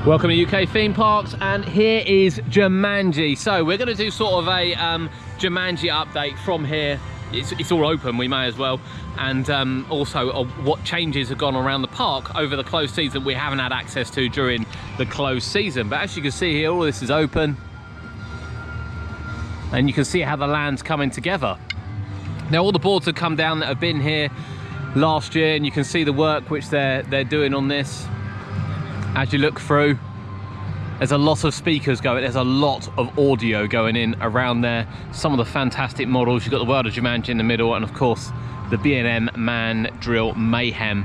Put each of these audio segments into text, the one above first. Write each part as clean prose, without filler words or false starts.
Welcome to UK Theme Parks, and here is Jumanji. So we're going to do sort of a Jumanji update from here. It's all open, we may as well, and also what changes have gone around the park over the closed season we haven't had access to during the closed season. But as you can see here, all this is open, and you can see how the land's coming together. Now all the boards have come down that have been here last year, and you can see the work which they're doing on this. As you look through, there's a lot of speakers going, there's a lot of audio going in around there. Some of the fantastic models. You've got the World of Jumanji in the middle, and of course the B&M Man Drill Mayhem.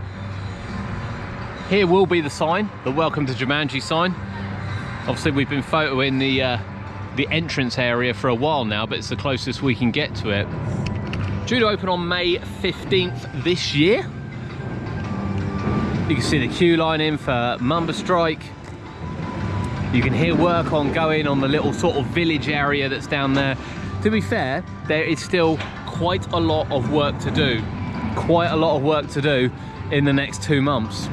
Here will be the sign, the Welcome to Jumanji sign. Obviously we've been photoing the entrance area for a while now, but it's the closest we can get to it. Due to open on May 15th this year. You can see the queue line in for Mumba Strike. You can hear work ongoing on the little sort of village area that's down there. To be fair, there is still quite a lot of work to do. Quite a lot of work to do in the next 2 months.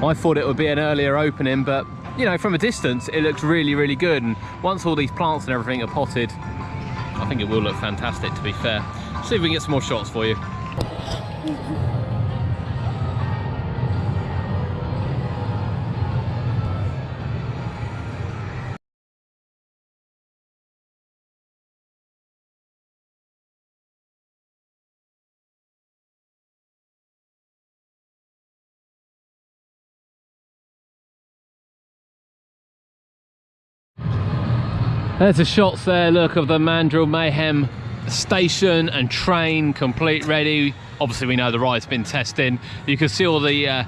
I thought it would be an earlier opening, but you know, from a distance, it looks really, really good. And once all these plants and everything are potted, I think it will look fantastic, to be fair. See if we can get some more shots for you. There's the shots there, look, of the Man Drill Mayhem station and train complete ready. Obviously we know the ride's been testing. You can see all the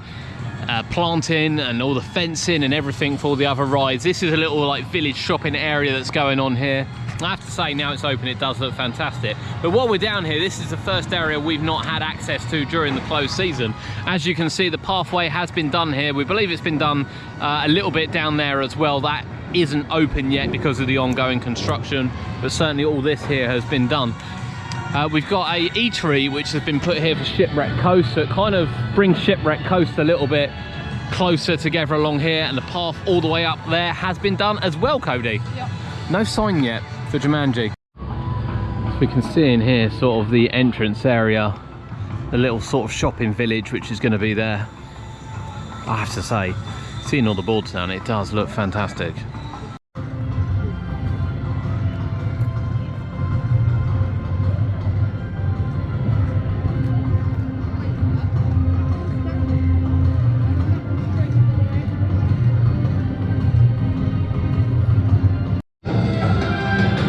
planting and all the fencing and everything for all the other rides. This is a little like village shopping area that's going on here. I have to say, now it's open, it does look fantastic. But while we're down here, this is the first area we've not had access to during the closed season. As you can see, the pathway has been done here. We believe it's been done a little bit down there as well. That isn't open yet because of the ongoing construction, but certainly all this here has been done. We've got a eatery which has been put here for Shipwreck Coast, so it kind of brings Shipwreck Coast a little bit closer together along here, and the path all the way up there has been done as well, Cody. Yep. No sign yet for Jumanji. So we can see in here sort of the entrance area, the little sort of shopping village which is going to be there. I have to say, seeing all the boards down, it does look fantastic.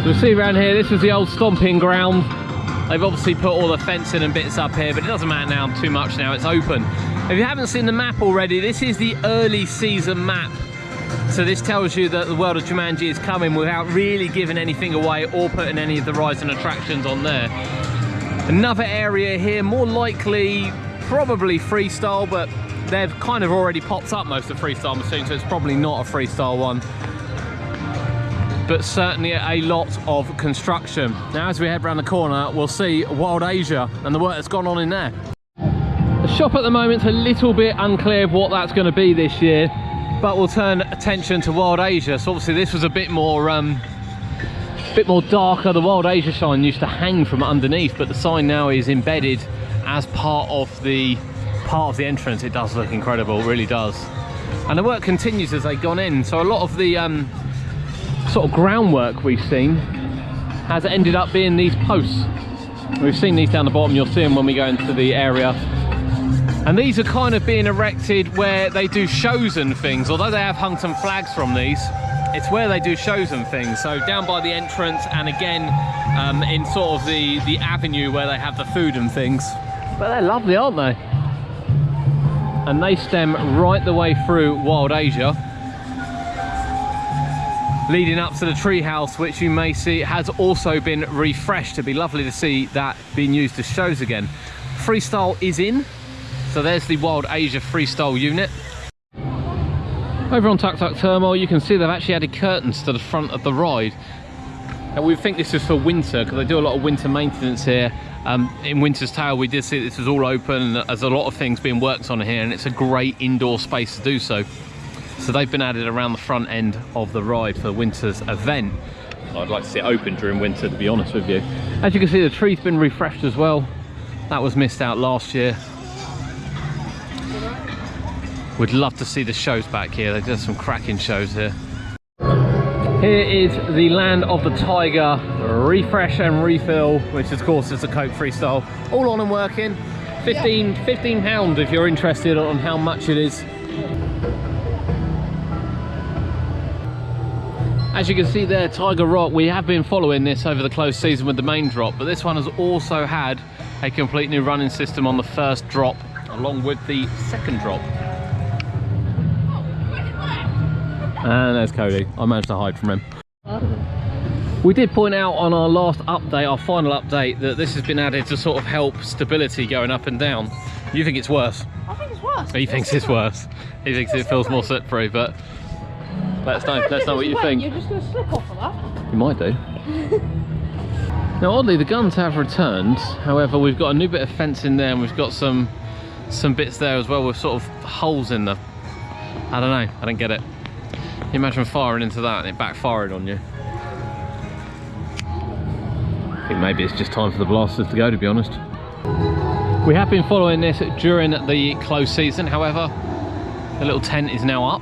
You'll see around here, this was the old stomping ground. They've obviously put all the fencing and bits up here, but it doesn't matter now too much now, it's open. If you haven't seen the map already, this is the early season map. So this tells you that the World of Jumanji is coming without really giving anything away or putting any of the rides and attractions on there. Another area here, more likely probably freestyle, but they've kind of already popped up most of freestyle machines, so it's probably not a freestyle one. But certainly a lot of construction. Now as we head around the corner, we'll see Wild Asia and the work that's gone on in there. The shop at the moment's a little bit unclear of what that's going to be this year, but we'll turn attention to Wild Asia. So obviously this was a bit more darker. The Wild Asia sign used to hang from underneath, but the sign now is embedded as part of the entrance. It does look incredible, it really does. And the work continues as they've gone in. So a lot of the sort of groundwork we've seen has ended up being these posts. We've seen these down the bottom, you'll see them when we go into the area. And these are kind of being erected where they do shows and things. Although they have hung some flags from these, it's where they do shows and things. So down by the entrance, and again in sort of the avenue where they have the food and things. But they're lovely, aren't they? And they stem right the way through Wild Asia, leading up to the treehouse, which you may see has also been refreshed. It'd be lovely to see that being used as shows again. Freestyle is in, so there's the Wild Asia freestyle unit. Over on Tuk Tuk Turmoil, you can see they've actually added curtains to the front of the ride. And we think this is for winter, because they do a lot of winter maintenance here. In Winter's Tale, we did see this was all open, and there's a lot of things being worked on here, and it's a great indoor space to do so. So So they've been added around the front end of the ride for the winter's event. I'd like to see it open during winter, to be honest with you. As you can see, the tree's been refreshed as well. That was missed out last year. We'd love to see the shows back here. They did some cracking shows here. Here is the Land of the Tiger refresh and refill, which of course is a Coke Freestyle. All on and working. £15 if you're interested on how much it is. As you can see there, Tiger Rock, we have been following this over the closed season with the main drop, but this one has also had a complete new running system on the first drop, along with the second drop. And there's Cody. I managed to hide from him. We did point out on our last update, our final update, that this has been added to sort of help stability going up and down. You think it's worse? I think it's worse. He thinks it's worse. He thinks it feels more slippery, but let us know what you think. You're just going to slip off of that. You might do. Now oddly, the guns have returned. However, we've got a new bit of fence in there, and we've got some bits there as well with sort of holes in them. I don't know, I don't get it. You imagine firing into that and it backfiring on you. I think maybe it's just time for the blasters to go, to be honest. We have been following this during the closed season, however, the little tent is now up.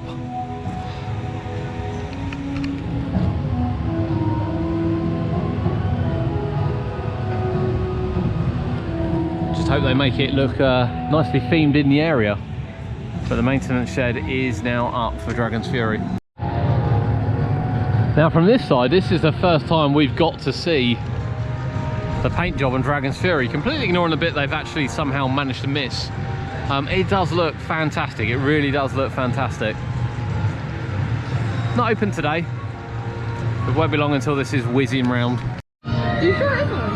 Just hope they make it look nicely themed in the area. But the maintenance shed is now up for Dragon's Fury. Now from this side, this is the first time we've got to see the paint job on Dragon's Fury, completely ignoring the bit they've actually somehow managed to miss. It does look fantastic, it really does look fantastic. Not open today, it won't be long until this is whizzing round.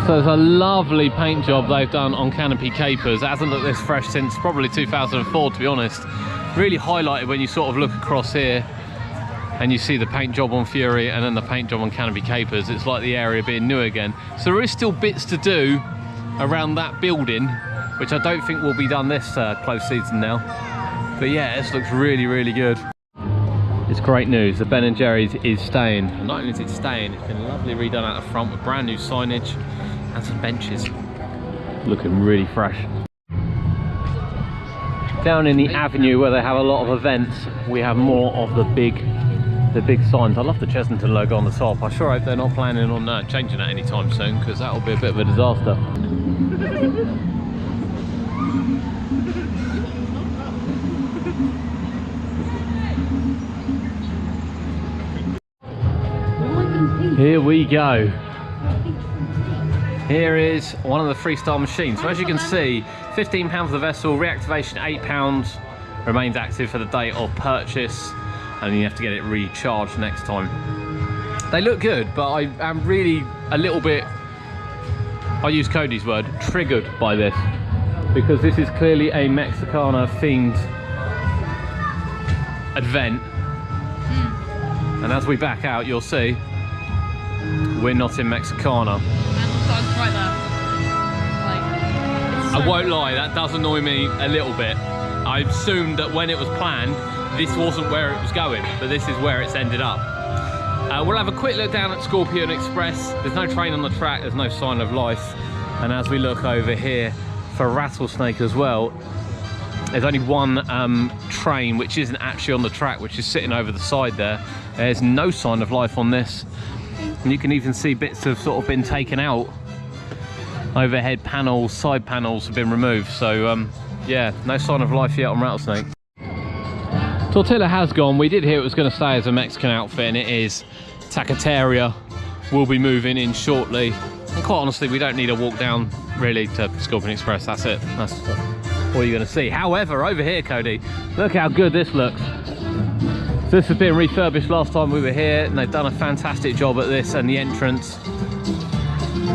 So there's a lovely paint job they've done on canopy capers. It hasn't looked this fresh since probably 2004, to be honest. Really highlighted when you sort of look across here and you see the paint job on Fury and then the paint job on canopy capers. It's like the area being new again. So there is still bits to do around that building, which I don't think will be done this close season now. But yeah, this looks really, really good. It's great news, the Ben & Jerry's is staying. And not only is it staying, it's been lovely redone out the front with brand new signage and some benches. Looking really fresh. Down in the avenue where they have a lot of events, we have more of the big signs. I love the Chessington logo on the top. I sure hope they're not planning on changing that anytime soon, because that will be a bit of a disaster. Here we go. Here is one of the freestyle machines. So as you can see, £15 for the vessel, reactivation £8, remains active for the date of purchase, and you have to get it recharged next time. They look good, but I am really a little bit, I use Cody's word, triggered by this, because this is clearly a Mexicana themed event. And as we back out, you'll see we're not in Mexicana. Right there. Like, I won't lie, that does annoy me a little bit. I assumed that when it was planned, this wasn't where it was going, but this is where it's ended up. We'll have a quick look down at Scorpion Express. There's no train on the track, there's no sign of life. And as we look over here for Rattlesnake as well, there's only one train which isn't actually on the track, which is sitting over the side there. There's no sign of life on this. And you can even see bits have sort of been taken out. Overhead panels, side panels have been removed. So yeah, no sign of life yet on Rattlesnake. Tortilla has gone. We did hear it was going to stay as a Mexican outfit, and it is. Taqueteria will be moving in shortly. And quite honestly, we don't need a walk down really to Scorpion Express. That's it. That's all you're going to see. However, over here, Cody, look how good this looks. So this has been refurbished last time we were here, and they've done a fantastic job at this and the entrance.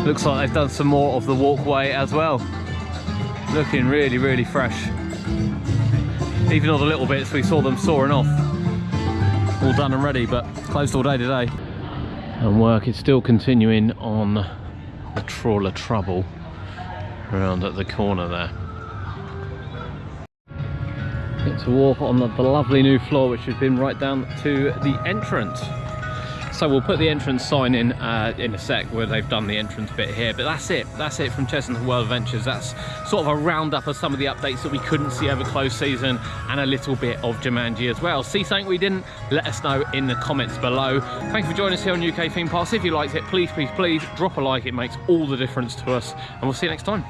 Looks like they've done some more of the walkway as well. Looking really, really fresh. Even all the little bits, we saw them sawing off. All done and ready, but closed all day today. And work is still continuing on the Trawler Trouble around at the corner there. to walk on the lovely new floor, which has been right down to the entrance. So we'll put the entrance sign in a sec where they've done the entrance bit here, but that's it from Chessington World Adventures. That's sort of a roundup of some of the updates that we couldn't see over closed season, and a little bit of Jumanji as well. See something we didn't? Let us know in the comments below. Thanks for joining us here on UK Theme Parks. If you liked it, please drop a like. It makes all the difference to us, and we'll see you next time.